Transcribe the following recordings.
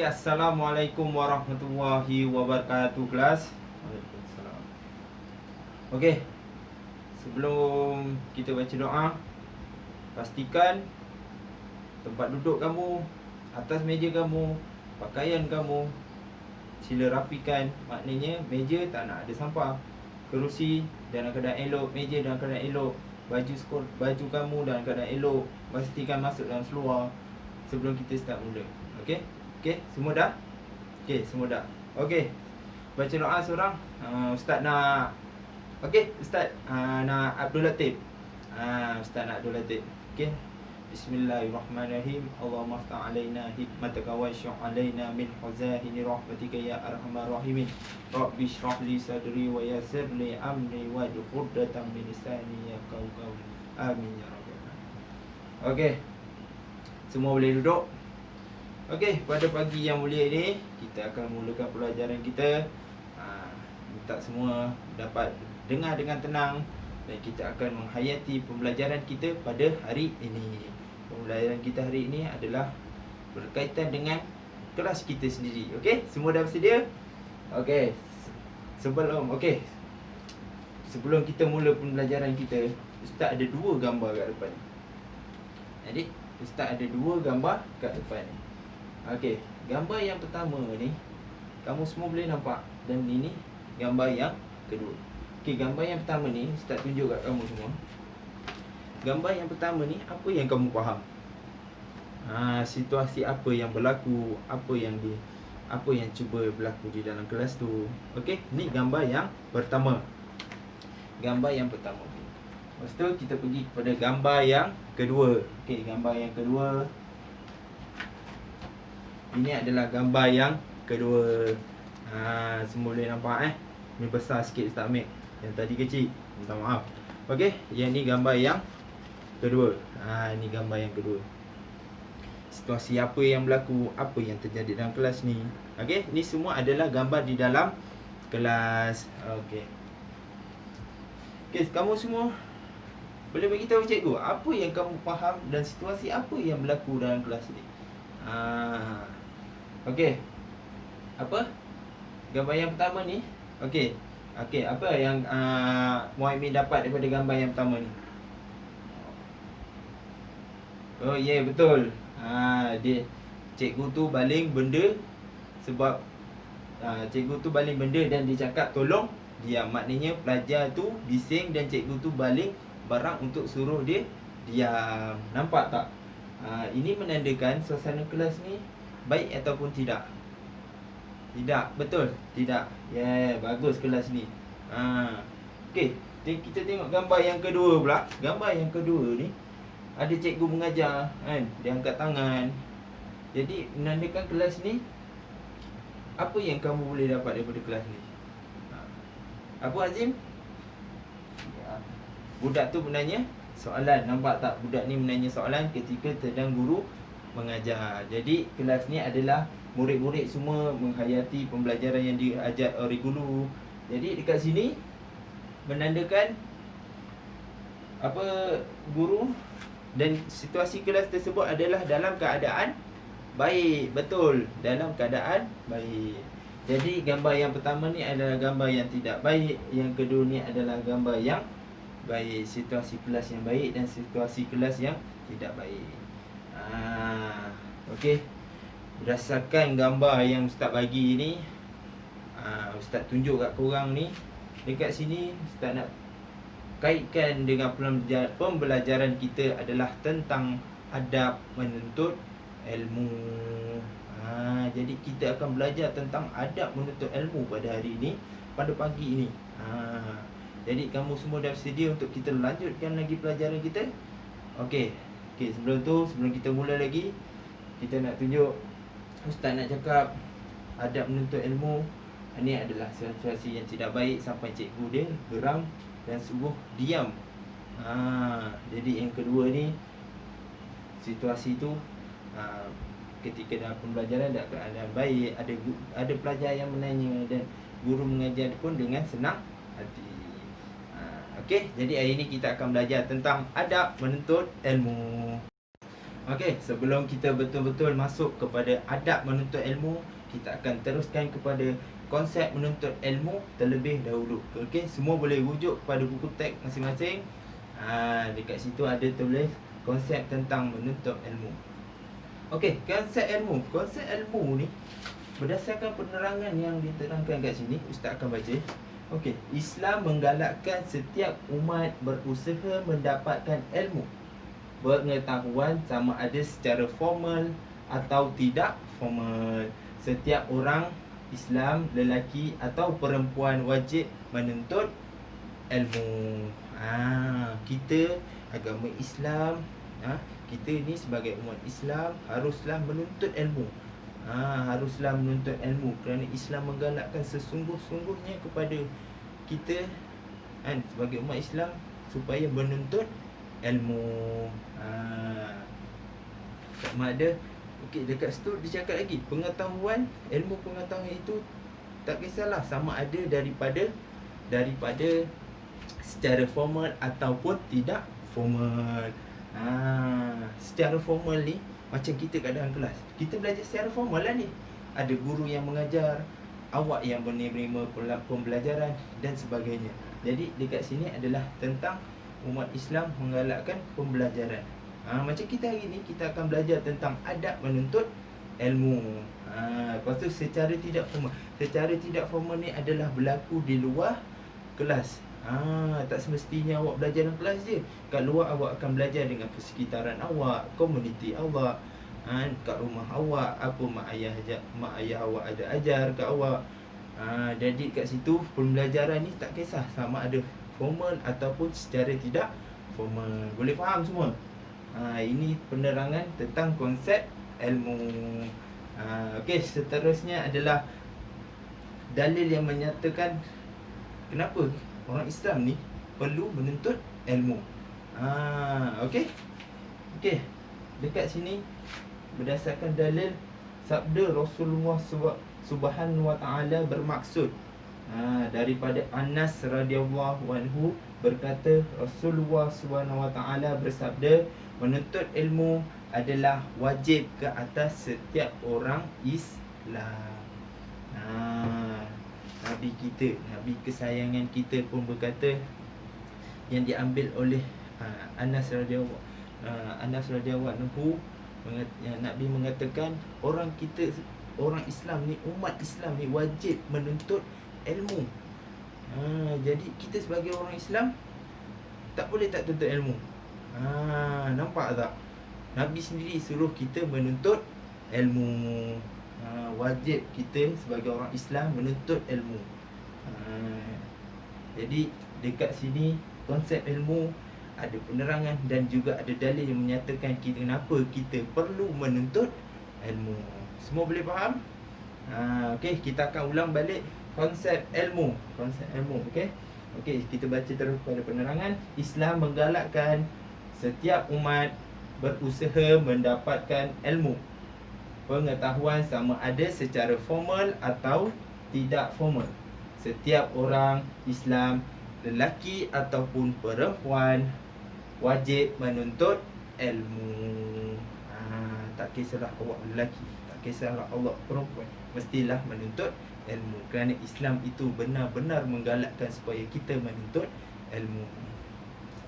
Okey, Assalamualaikum warahmatullahi wabarakatuh kelas. Waalaikumsalam. Okey, sebelum kita baca doa, pastikan tempat duduk kamu, atas meja kamu, pakaian kamu sila rapikan. Maknanya meja tak nak ada sampah, kerusi dalam keadaan elok, meja dalam keadaan elok, baju kamu dalam keadaan elok. Pastikan masuk dalam seluar sebelum kita start mula. Okey? Okey, semua dah? Okey, semua dah. Okey. Baca doa seorang. Ustaz nak Ustaz nak Abdul Latif. Ustaz nak Abdul Latif. Okey. Bismillahirrahmanirrahim. Allahumma aftah alaina hikmataka wa syuh alaina min khazahini rahmatika ya arhamar rahimin. Rabbi shrah li sadri wa yassir li amri wa uqdatan min lisani yafqahu qawli. Amin ya rabbal alamin. Okey. Semua boleh duduk? Okey, pada pagi yang mulia ini kita akan mulakan pelajaran kita. Minta semua dapat dengar dengan tenang dan kita akan menghayati pembelajaran kita pada hari ini. Pembelajaran kita hari ini adalah berkaitan dengan kelas kita sendiri. Okey, semua dah bersedia? Okey. Sebelum kita mula pembelajaran kita, Ustaz ada dua gambar kat depan ni. Jadi, Ustaz ada dua gambar kat depan ni. Okey, gambar yang pertama ni kamu semua boleh nampak, dan ini gambar yang kedua. Okey, gambar yang pertama ni Ustaz tunjuk kat kamu semua. Gambar yang pertama ni, apa yang kamu faham? Situasi apa yang berlaku, apa yang cuba berlaku di dalam kelas tu. Okey, ni gambar yang pertama. Gambar yang pertama. Lepas tu kita pergi kepada gambar yang kedua. Okey, gambar yang kedua. Ini adalah gambar yang kedua. Semua boleh nampak Ni besar sikit Ustaz ambil. Yang tadi kecil, minta maaf. Okey, yang ni gambar yang kedua. Ni gambar yang kedua. Situasi apa yang berlaku, apa yang terjadi dalam kelas ni. Okey, ni semua adalah gambar di dalam kelas. Okey. Okey, kamu semua boleh bagi tahu cikgu apa yang kamu faham dan situasi apa yang berlaku dalam kelas ni. Okey. Apa? Gambar yang pertama ni. Okey. Okey, apa yang Muhammad dapat daripada gambar yang pertama ni? Oh, ya, betul. Cikgu tu baling benda sebab cikgu tu baling benda dan dia cakap tolong diam. Maknanya pelajar tu bising dan cikgu tu baling barang untuk suruh dia diam. Nampak tak? Ini menandakan suasana kelas ni baik ataupun tidak? Tidak, betul? Tidak. Bagus kelas ni. Okey, kita tengok gambar yang kedua pula. Gambar yang kedua ni ada cikgu mengajar kan, dia angkat tangan. Jadi menandakan kelas ni, apa yang kamu boleh dapat daripada kelas ni? Apa Azim? Budak tu menanya soalan. Nampak tak? Budak ni menanya soalan ketika sedang guru mengajar. Jadi kelas ni adalah murid-murid semua menghayati pembelajaran yang diajar oleh guru. Jadi dekat sini menandakan apa, guru dan situasi kelas tersebut adalah dalam keadaan baik. Betul, dalam keadaan baik. Jadi gambar yang pertama ni adalah gambar yang tidak baik, yang kedua ni adalah gambar yang baik. Situasi kelas yang baik dan situasi kelas yang tidak baik. Okey. Berdasarkan gambar yang Ustaz bagi ni, Ustaz tunjuk kat korang ni. Dekat sini Ustaz nak kaitkan dengan pembelajaran kita adalah tentang adab menuntut ilmu. Jadi kita akan belajar tentang adab menuntut ilmu pada hari ini, pada pagi ini. Jadi kamu semua dah bersedia untuk kita lanjutkan lagi pelajaran kita? Okey. Sebelum kita mula lagi, kita nak tunjuk, Ustaz nak cakap adab menuntut ilmu. Ini adalah situasi yang tidak baik sampai cikgu dia geram dan suruh diam. Jadi yang kedua ni, situasi tu ketika dalam pembelajaran tak keadaan baik, ada pelajar yang menanya dan guru mengajar pun dengan senang hati. Okey, jadi hari ini kita akan belajar tentang adab menuntut ilmu. Okey, sebelum kita betul-betul masuk kepada adab menuntut ilmu, kita akan teruskan kepada konsep menuntut ilmu terlebih dahulu. Okey, semua boleh rujuk kepada buku teks masing-masing. Dekat situ ada tulis konsep tentang menuntut ilmu. Okey, konsep ilmu. Konsep ilmu ni berdasarkan penerangan yang diterangkan kat sini, Ustaz akan baca. Okey, Islam menggalakkan setiap umat berusaha mendapatkan ilmu, pengetahuan sama ada secara formal atau tidak formal. Setiap orang Islam, lelaki atau perempuan, wajib menuntut ilmu. Kita agama Islam, kita ni sebagai umat Islam haruslah menuntut ilmu. Haruslah menuntut ilmu kerana Islam menggalakkan sesungguh-sungguhnya kepada kita sebagai umat Islam supaya menuntut ilmu. Sama ada, okey, dekat situ dia cakap lagi, pengetahuan, ilmu pengetahuan itu tak kisahlah sama ada daripada secara formal ataupun tidak formal. Secara formal ni macam kita kat dalam kelas, kita belajar secara formal lah ni. Ada guru yang mengajar, awak yang menerima pembelajaran dan sebagainya. Jadi dekat sini adalah tentang umat Islam menggalakkan pembelajaran. Macam kita hari ni, kita akan belajar tentang adab menuntut ilmu. Lepas tu secara tidak formal. Secara tidak formal ni adalah berlaku di luar kelas. Tak semestinya awak belajar dalam kelas je. Kat luar awak akan belajar dengan persekitaran awak, komuniti awak, kat rumah awak, apa mak ayah awak ada ajar kat awak. Jadi kat situ pembelajaran ni tak kisah sama ada formal ataupun secara tidak formal. Boleh faham semua? Ini penerangan tentang konsep ilmu. Okey, seterusnya adalah dalil yang menyatakan kenapa orang Islam ni perlu menuntut ilmu. Okey. Okey. Dekat sini berdasarkan dalil sabda Rasulullah Subhanahu wa taala bermaksud, daripada Anas radhiyallahu anhu berkata, Rasulullah Subhanahu wa taala bersabda, menuntut ilmu adalah wajib ke atas setiap orang Islam. Nabi kita, Nabi kesayangan kita pun berkata, yang diambil oleh Anas radhiyallahu anhu, Nabi mengatakan orang Islam ni, umat Islam ni wajib menuntut ilmu. Jadi kita sebagai orang Islam tak boleh tak tuntut ilmu. Nampak tak? Nabi sendiri suruh kita menuntut ilmu. Wajib kita sebagai orang Islam menuntut ilmu. Jadi dekat sini konsep ilmu ada penerangan dan juga ada dalil yang menyatakan kenapa kita perlu menuntut ilmu. Semua boleh faham? Okey, kita akan ulang balik konsep ilmu. Okey, kita baca terus pada penerangan. Islam menggalakkan setiap umat berusaha mendapatkan ilmu, pengetahuan sama ada secara formal atau tidak formal. Setiap orang Islam, lelaki ataupun perempuan, wajib menuntut ilmu. Tak kisahlah awak lelaki, tak kisahlah awak perempuan, mestilah menuntut ilmu kerana Islam itu benar-benar menggalakkan supaya kita menuntut ilmu.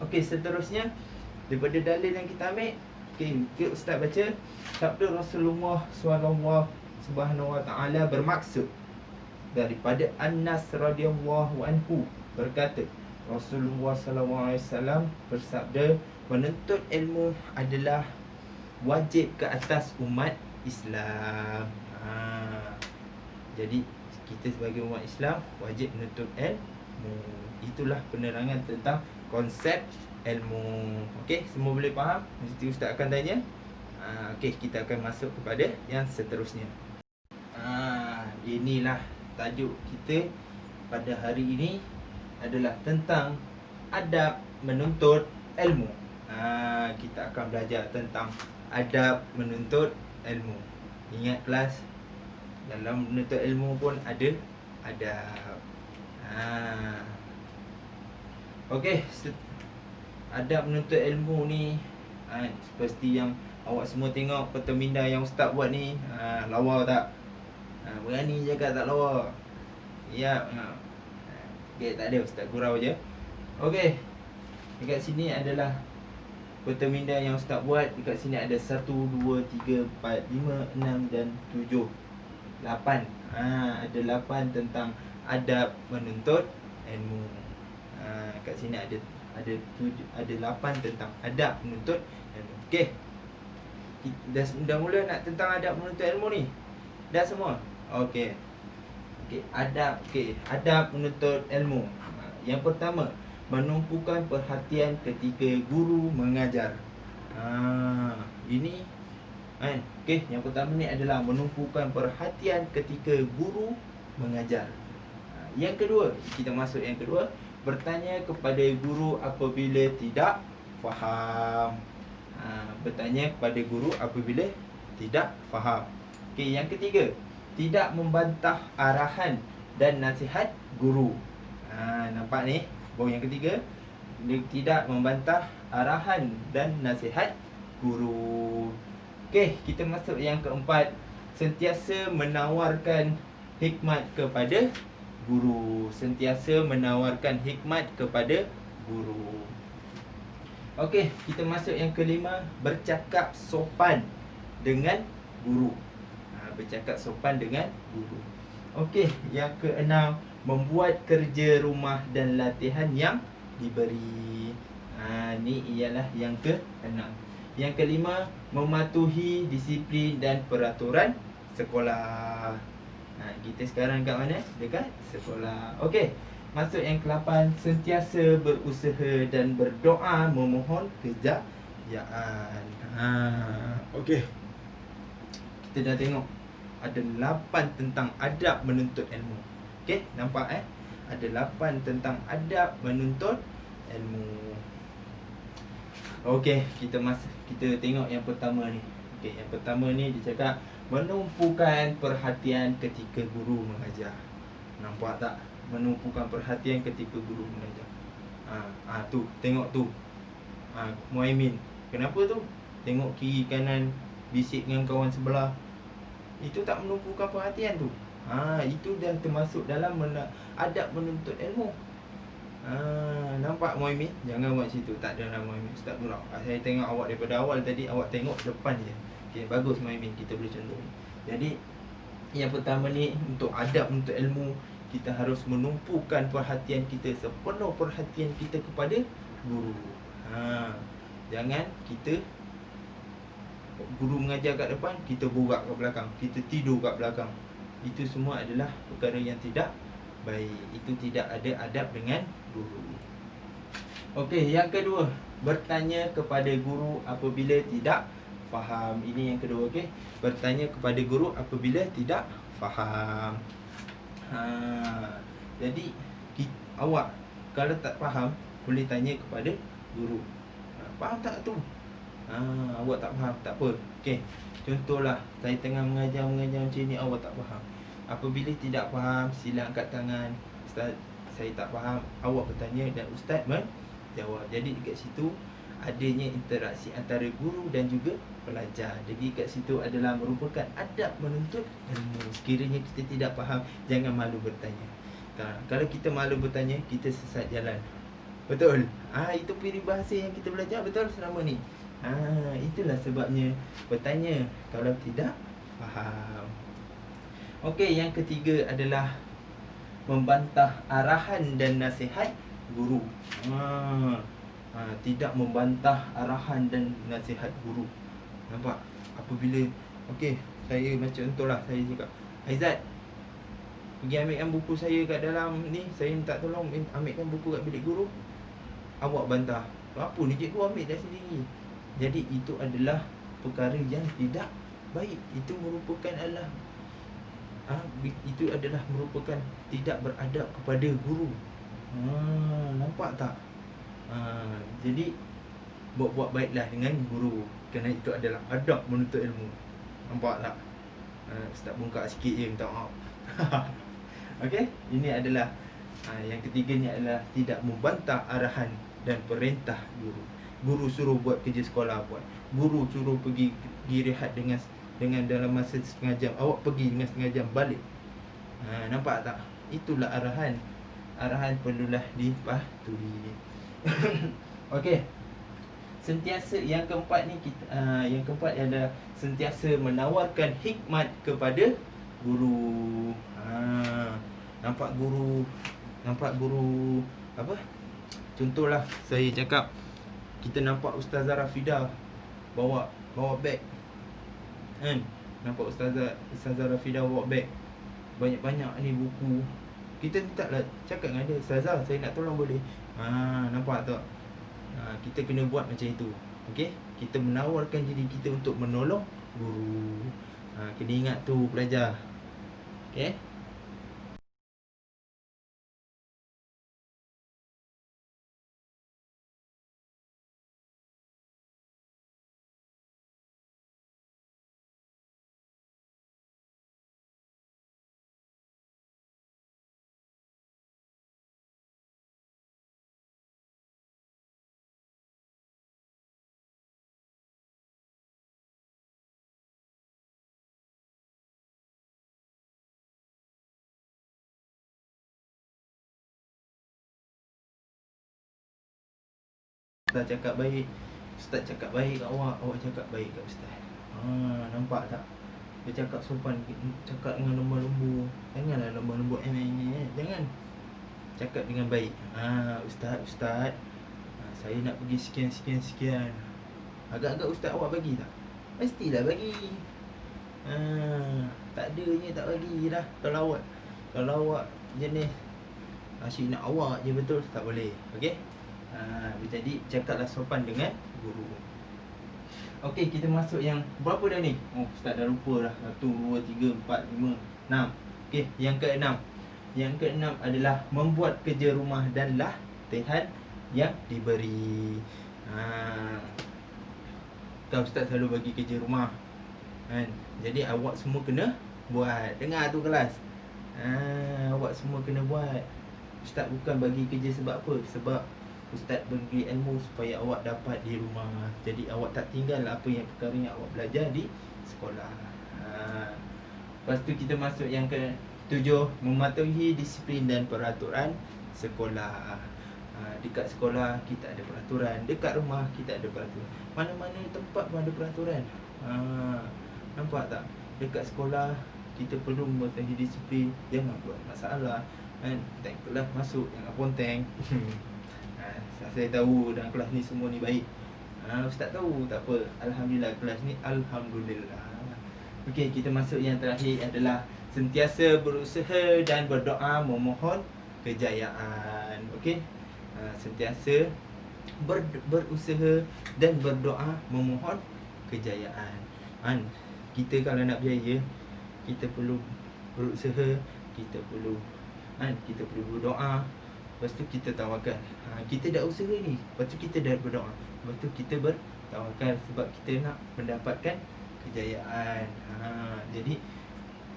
Okey, seterusnya daripada dalil yang kita ambil, okey, Ustaz baca sabda Rasulullah Subhanahu wa taala bermaksud, daripada Anas radhiyallahu anhu berkata, Rasulullah sallallahu alaihi wasallam bersabda, menuntut ilmu adalah wajib ke atas umat Islam. Jadi kita sebagai umat Islam wajib menuntut ilmu. Itulah penerangan tentang konsep ilmu. Okey, semua boleh faham? Mesti Ustaz akan tanya. Okey, kita akan masuk kepada yang seterusnya. Inilah tajuk kita pada hari ini adalah tentang adab menuntut ilmu. Kita akan belajar tentang adab menuntut ilmu. Ingat kelas, dalam menuntut ilmu pun ada adab. Okey, adab menuntut ilmu ni Seperti yang awak semua tengok peta minda yang ustaz buat ni. Lawa tak? Berani cakap tak lawa. Ya. Okay, tak ada, ustaz gurau je. Okey. Dekat sini adalah peta minda yang ustaz buat. Dekat sini ada 1, 2, 3, 4, 5, 6 dan 7, 8. Ada 8 tentang adab menuntut ilmu. Kat sini ada 8 tentang adab menuntut ilmu. Okey. Dah mula nak tentang adab menuntut ilmu ni? Dah semua? Okey. Adab menuntut ilmu. Yang pertama, menumpukan perhatian ketika guru mengajar. Ini okey, yang pertama ni adalah menumpukan perhatian ketika guru mengajar. Yang kedua, kita masuk yang kedua, bertanya kepada guru apabila tidak faham. Bertanya kepada guru apabila tidak faham. Okey, yang ketiga, tidak membantah arahan dan nasihat guru. Nampak ni? Baru yang ketiga, dia tidak membantah arahan dan nasihat guru. Okey, kita masuk yang keempat, sentiasa menawarkan hikmat kepada guru. Sentiasa menawarkan hikmat kepada guru. Okey, kita masuk yang kelima, bercakap sopan dengan guru. Bercakap sopan dengan guru. Okey, yang keenam, membuat kerja rumah dan latihan yang diberi. Ni ialah yang keenam. Yang kelima, mematuhi disiplin dan peraturan sekolah. Kita sekarang kat mana? Dekat sekolah. Okey, masuk yang ke-8, sentiasa berusaha dan berdoa memohon kejayaan. Okey, kita dah tengok ada 8 tentang adab menuntut ilmu. Okey, nampak Ada 8 tentang adab menuntut ilmu. Okey, kita tengok yang pertama ni. Okey, yang pertama ni dia cakap menumpukan perhatian ketika guru mengajar. Nampak tak? Menumpukan perhatian ketika guru mengajar. Tu, tengok tu. Muaimin. Kenapa tu? Tengok kiri kanan, bisik dengan kawan sebelah. Itu tak menumpukan perhatian tu. Itu dah termasuk dalam adab menuntut ilmu. Nampak Muaimin? Jangan buat situ. Tak ada nama Muaimin, ustaz gurau. Saya tengok awak daripada awal tadi, awak tengok depan je. Okey, bagus Muaimin, kita boleh contoh. Jadi yang pertama ni, untuk adab menuntut ilmu, kita harus menumpukan perhatian kita, sepenuh perhatian kita kepada guru. Jangan kita guru mengajar kat depan, kita borak kat belakang, kita tidur kat belakang. Itu semua adalah perkara yang tidak baik. Itu tidak ada adab dengan guru. Okey, yang kedua, bertanya kepada guru apabila tidak faham. Ini yang kedua, okey. Bertanya kepada guru apabila tidak faham. Jadi awak kalau tak faham, boleh tanya kepada guru. Faham tak tu? Awak tak faham, tak apa. Okey, contohlah saya tengah mengajar macam ni, awak tak faham. Apabila tidak faham, sila angkat tangan. Ustaz, saya tak faham. Awak bertanya dan ustaz menjawab. Jadi dekat situ adanya interaksi antara guru dan juga pelajar. Jadi kat situ adalah merupakan adab menuntut ilmu. Sekiranya kita tidak faham, jangan malu bertanya. Kalau kita malu bertanya, kita sesat jalan. Betul? Itu peribahasa yang kita belajar, betul selama ni. Itulah sebabnya bertanya kalau tidak faham. Okey, yang ketiga adalah membantah arahan dan nasihat guru. Tidak membantah arahan dan nasihat guru. Nampak? Apabila okey, saya macam contohlah, saya cakap, Aizat, pergi ambilkan buku saya kat dalam ni, saya minta tolong ambilkan buku kat bilik guru. Awak bantah, apa ni cikgu, ambil dah sendiri. Jadi itu adalah perkara yang tidak baik. Itu merupakan merupakan tidak beradab kepada guru. Nampak tak? Jadi buat baiklah dengan guru, kerana itu adalah adab menuntut ilmu. Nampak tak? Ustaz bongkak sikit je, minta maaf. Okey, ini adalah yang ketiganya adalah tidak membantah arahan dan perintah guru. Guru suruh buat kerja sekolah, buat. Guru suruh pergi rehat dengan dalam masa setengah jam, awak pergi dengan setengah jam, balik. Nampak tak? Itulah arahan. Arahan perlulah dipatuhi. Okey. Sentiasa yang keempat ni yang keempat adalah sentiasa menawarkan hikmat kepada guru. Nampak guru apa? Contohlah saya cakap, kita nampak Ustazah Rafidah bawa beg. Kan? Nampak Ustazah Rafidah bawa beg. Banyak-banyak ni buku. Kita taklah cakap dengan dia, "Ustazah, saya nak tolong boleh?" Nampak tak? Kita kena buat macam itu. Okey? Kita menawarkan diri kita untuk menolong guru. Kena ingat tu pelajar. Okey? Ustaz cakap baik, Ustaz cakap baik kat awak, awak cakap baik kat Ustaz. Nampak tak? Dia cakap sopan, cakap dengan lemah lembut. Janganlah lemah lembut. Jangan. Cakap dengan baik. Ustaz, saya nak pergi sekian. Agak-agak Ustaz awak bagi tak? Mestilah bagi. Tak adanya tak bagi dah. Kalau awak jenis asyik nak awak je betul, tak boleh. Okey? Jadi cakaplah sopan dengan guru. Okey, kita masuk yang berapa dah ni? Ustaz dah lupa dah. 1, 2, 3, 4, 5, 6. Okey, yang keenam. Yang keenam adalah membuat kerja rumah dan latihan yang diberi. Kan Ustaz selalu bagi kerja rumah, kan? Jadi awak semua kena buat. Dengar tu kelas. Awak semua kena buat. Ustaz bukan bagi kerja sebab apa? Sebab Ustaz bagi ilmu supaya awak dapat di rumah. Jadi awak tak tinggal apa yang perkara yang awak belajar di sekolah. Lepas tu kita masuk yang ke-7, mematuhi disiplin dan peraturan sekolah. Dekat sekolah kita ada peraturan, dekat rumah kita ada peraturan. Mana-mana tempat pun ada peraturan. Nampak tak? Dekat sekolah kita perlu mematuhi disiplin. Jangan buat masalah, kan? Tak kelas masuk, jangan ponteng. Saya tahu dalam kelas ni semua ni baik. Ustaz tahu, tak apa. Alhamdulillah kelas ni, alhamdulillah. Okey, kita masuk yang terakhir adalah sentiasa berusaha dan berdoa memohon kejayaan. Okey. Sentiasa berusaha dan berdoa memohon kejayaan. Kita kalau nak berjaya, kita perlu berusaha, kita perlu berdoa. Lepas tu kita tawakal. Kita dah usaha ni, lepas tu kita dah berdoa, lepas tu kita bertawakal sebab kita nak mendapatkan kejayaan. Jadi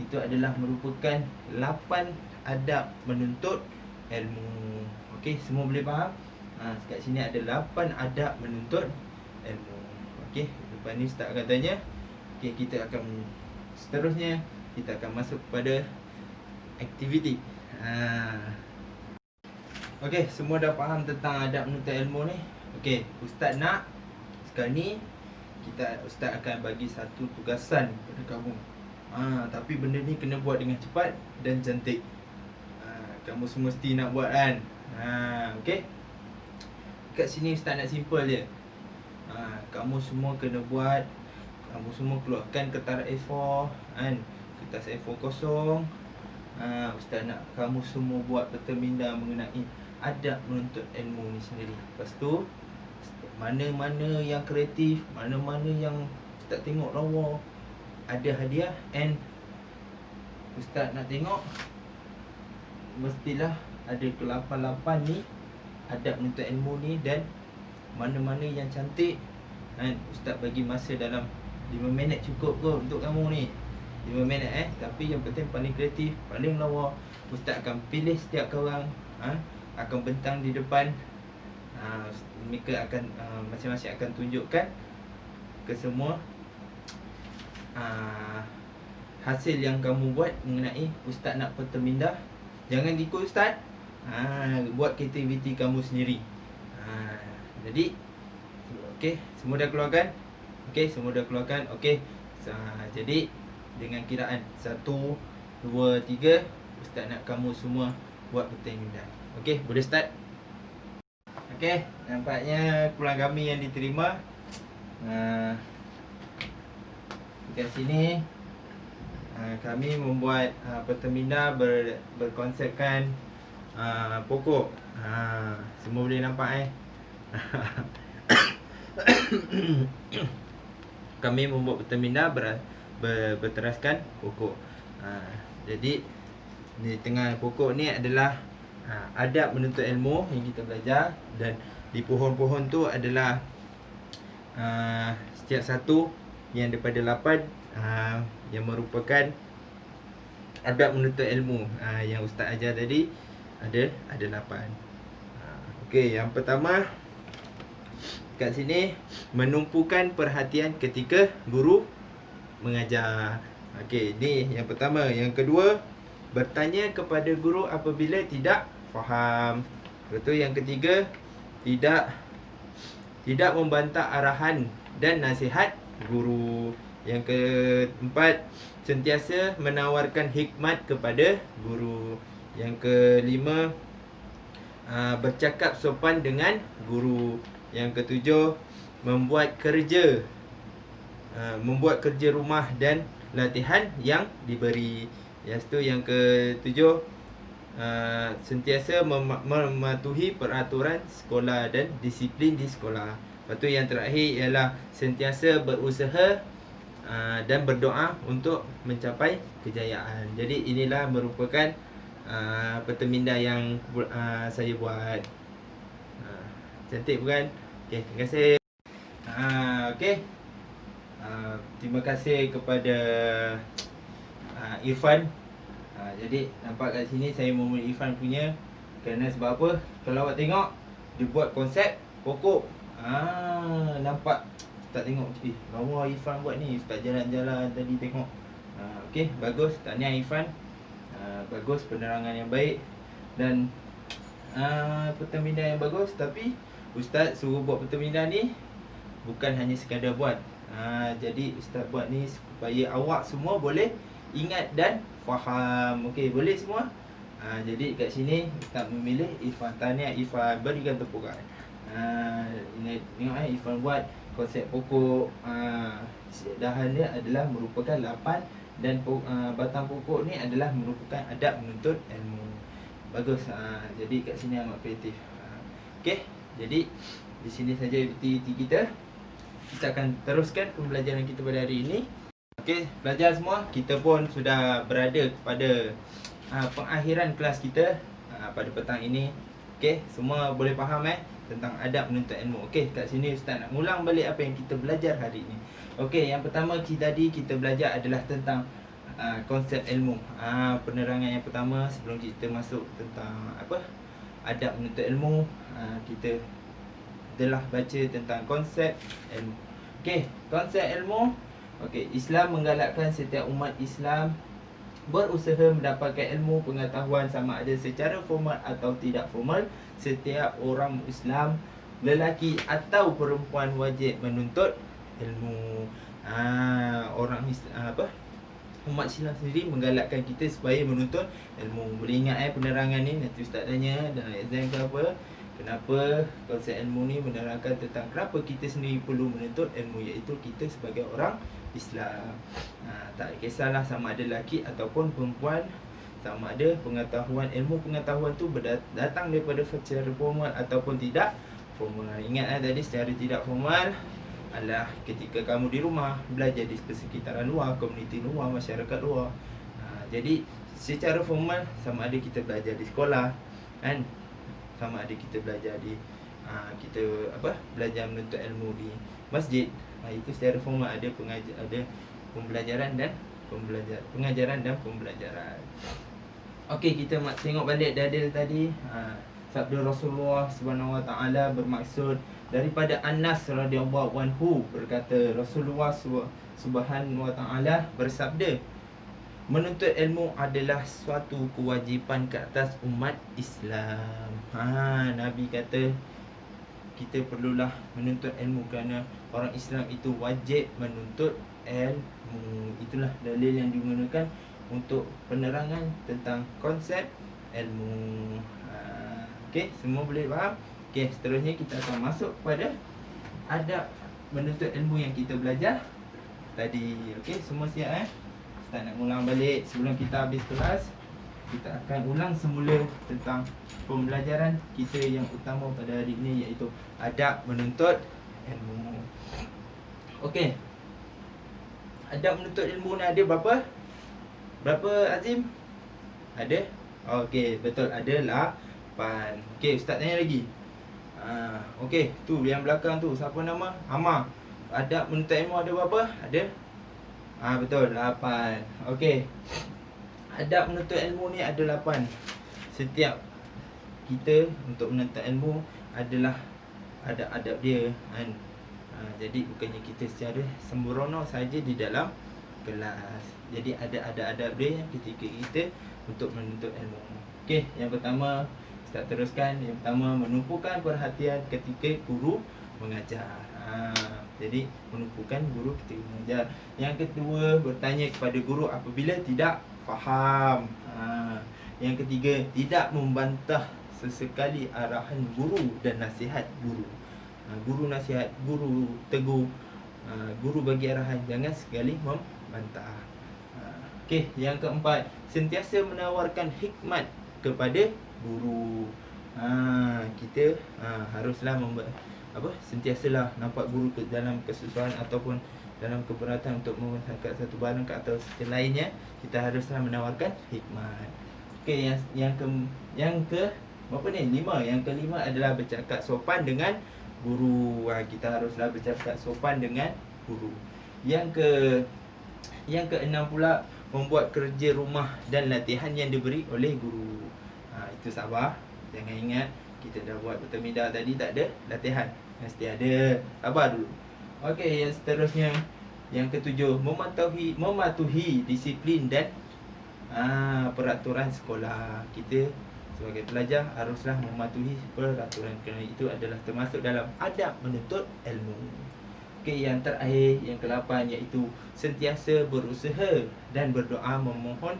itu adalah merupakan 8 adab menuntut ilmu. Okey, semua boleh faham? Kat sini ada 8 adab menuntut ilmu. Okey, lepas ni Ustaz akan tanya. Okey, kita akan seterusnya kita akan masuk kepada aktiviti. Okey, semua dah faham tentang adab menuntut ilmu ni? Okey, Ustaz nak sekarang ni Ustaz akan bagi satu tugasan kepada kamu. Tapi benda ni kena buat dengan cepat dan cantik. Kamu semua mesti nak buat kan? Okey. Kat sini Ustaz nak simple je. Kamu semua kena buat. Kamu semua keluarkan kertas A4 kan? Kertas A4 kosong. Ustaz nak kamu semua buat peta minda mengenai adab menuntut ilmu ni sendiri. Lepas tu mana-mana yang kreatif, mana-mana yang Ustaz tengok lawa ada hadiah. And Ustaz nak tengok mestilah ada ke-8 ni adab menuntut ilmu ni. Dan mana-mana yang cantik kan, Ustaz bagi masa dalam 5 minit cukup kot untuk kamu ni. 5 minit tapi yang penting paling kreatif, paling lawa. Ustaz akan pilih setiap korang, akan bentang di depan Mereka akan masing-masing akan tunjukkan ke semua hasil yang kamu buat mengenai ustaz nak bertemindah. Jangan ikut ustaz, buat aktiviti kamu sendiri. Jadi okey, semua dah keluarkan? Okey, semua dah keluarkan. Okey. Jadi dengan kiraan 1, 2, 3, ustaz nak kamu semua buat bertemindah. Okey, boleh start. Okey, nampaknya keluarga kami yang diterima. Dekat sini kami membuat bertemindah berkonsepkan pokok. Semua boleh nampak Kami membuat bertemindah berteraskan pokok. Jadi di tengah pokok ni adalah adab menuntut ilmu yang kita belajar, dan di pohon-pohon tu adalah setiap satu yang daripada 8 yang merupakan adab menuntut ilmu yang ustaz ajar tadi, ada 8. Okey, yang pertama kat sini, menumpukan perhatian ketika guru mengajar. Okey, ni yang pertama. Yang kedua, bertanya kepada guru apabila tidak faham. Betul. Yang ketiga, tidak membantah arahan dan nasihat guru. Yang keempat, sentiasa menawarkan hikmat kepada guru. Yang kelima, bercakap sopan dengan guru. Yang ketujuh, membuat kerja rumah dan latihan yang diberi. Yang ketujuh, sentiasa mematuhi peraturan sekolah dan disiplin di sekolah. Lepas tu yang terakhir ialah sentiasa berusaha dan berdoa untuk mencapai kejayaan. Jadi inilah merupakan bertemindah yang saya buat. Cantik bukan? Okey, terima kasih. Okey. Terima kasih kepada Irfan. Jadi nampak kat sini saya memulai Irfan punya. Kerana sebab apa? Kalau awak tengok, dia buat konsep pokok. Nampak. Tak tengok, lawa Irfan buat ni. Ustaz jalan-jalan tadi tengok. Okey, bagus. Tahniah Irfan. Bagus, penerangan yang baik dan pertemindah yang bagus. Tapi ustaz suruh buat pertemindah ni bukan hanya sekadar buat. Jadi ustaz buat ni supaya awak semua boleh ingat dan faham. Okey, boleh semua? Jadi kat sini ustaz memilih Irfan. Tahniah Irfan, berikan tepukan. Tengok Irfan buat konsep pokok. Dahan dia adalah merupakan 8 dan batang pokok ni adalah merupakan adab menuntut ilmu. Bagus. Jadi kat sini amat kreatif. Okey, jadi di sini saja aktiviti kita. Kita akan teruskan pembelajaran kita pada hari ini. Okey, pelajar semua, kita pun sudah berada pada pengakhiran kelas kita pada petang ini. Okey, semua boleh faham tentang adab menuntut ilmu. Okey, kat sini ustaz nak ulang balik apa yang kita belajar hari ini. Okey, yang pertama tadi kita belajar adalah tentang konsep ilmu. Penerangan yang pertama sebelum kita masuk tentang adab menuntut ilmu, kita telah baca tentang konsep ilmu. Okey, konsep ilmu. Okey, Islam menggalakkan setiap umat Islam berusaha mendapatkan ilmu pengetahuan sama ada secara formal atau tidak formal. Setiap orang Islam, lelaki atau perempuan, wajib menuntut ilmu. Umat Islam sendiri menggalakkan kita supaya menuntut ilmu. Boleh ingat penerangan ni, nanti ustaz tanya dalam exam ke apa, kenapa konsep ilmu ni menerangkan tentang kenapa kita sendiri perlu menuntut ilmu, iaitu kita sebagai orang Islam. Tak kisahlah sama ada lelaki ataupun perempuan, sama ada ilmu pengetahuan tu datang daripada secara formal ataupun tidak formal. Ingat tadi secara tidak formal adalah ketika kamu di rumah belajar di persekitaran luar, komuniti luar, masyarakat luar. Jadi secara formal sama ada kita belajar di sekolah kan, sama ada kita belajar di belajar menuntut ilmu di masjid. Itu secara formal, ada pembelajaran dan pengajaran dan pembelajaran. Okey, kita tengok balik dalil tadi. sabda Rasulullah Subhanahu Wa Taala bermaksud daripada Anas radhiyallahu anhu berkata Rasulullah Subhanahu Wa Taala bersabda, menuntut ilmu adalah suatu kewajipan ke atas umat Islam. Nabi kata kita perlulah menuntut ilmu kerana orang Islam itu wajib menuntut ilmu. Itulah dalil yang digunakan untuk penerangan tentang konsep ilmu. Okey, semua boleh faham? Okey, seterusnya kita akan masuk kepada adab menuntut ilmu yang kita belajar tadi. Okey, semua siap Ustaz nak ulang balik sebelum kita habis kelas. Kita akan ulang semula tentang pembelajaran kita yang utama pada hari ini, iaitu adab menuntut ilmu. Okey, adab menuntut ilmu ni ada berapa? Berapa Azim? Ada? Okey, betul, ada 8. Okey, Ustaz tanya lagi. Okey, tu yang belakang tu siapa nama? Amar. Adab menuntut ilmu ada berapa? Ada? Betul, 8. Okey, adab menuntut ilmu ni ada 8. Setiap kita untuk menuntut ilmu adalah ada adab dia kan. Jadi bukannya kita secara sembrono saja di dalam kelas. Jadi ada adab dia ketika kita untuk menuntut ilmu. Okey, yang pertama Ustaz teruskan. Yang pertama, menumpukan perhatian ketika guru mengajar. Jadi menumpukan guru ketika mengajar. Yang kedua, bertanya kepada guru apabila tidak faham. Yang ketiga, tidak membantah sesekali arahan guru dan nasihat guru. Guru nasihat, guru tegur, guru bagi arahan, jangan sekali membantah. Okey, yang keempat, sentiasa menawarkan hikmat kepada guru. Kita haruslah sentiasalah nampak guru dalam kesusahan ataupun dalam keberatan untuk menggunakan satu barang ke atau lainnya, kita haruslah menawarkan hikmat. Okey, yang ke berapa ni? 5. Yang kelima adalah bercakap sopan dengan guru. Kita haruslah bercakap sopan dengan guru. Yang keenam pula, membuat kerja rumah dan latihan yang diberi oleh guru. Itu sabar. Jangan ingat kita dah buat bertemidah tadi tak ada latihan. Mesti ada. Sabar dulu. Okey, yang seterusnya, yang ketujuh, mematuhi disiplin dan peraturan sekolah. Kita sebagai pelajar haruslah mematuhi peraturan, kerana itu adalah termasuk dalam adab menuntut ilmu. Okey, yang terakhir, yang ke-8, iaitu sentiasa berusaha dan berdoa memohon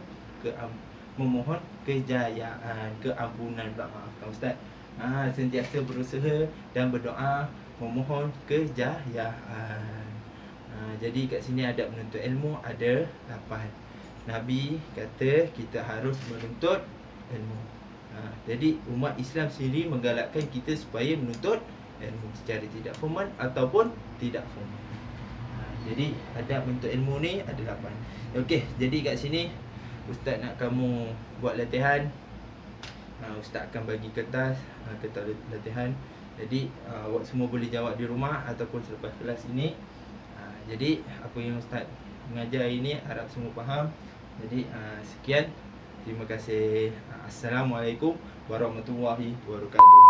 kejayaan, keampunan. Maafkan Ustaz. Sentiasa berusaha dan berdoa memohon kejayaan. Jadi kat sini adab menuntut ilmu ada 8. Nabi kata kita harus menuntut ilmu. Jadi umat Islam sendiri menggalakkan kita supaya menuntut ilmu secara tidak formal ataupun tidak formal. Jadi adab menuntut ilmu ni ada 8. Okey, jadi kat sini Ustaz nak kamu buat latihan. Ustaz akan bagi kertas latihan. Jadi awak semua boleh jawab di rumah ataupun selepas kelas ini. Jadi apa yang Ustaz mengajar ini harap semua faham. Jadi sekian. Terima kasih. Assalamualaikum warahmatullahi wabarakatuh.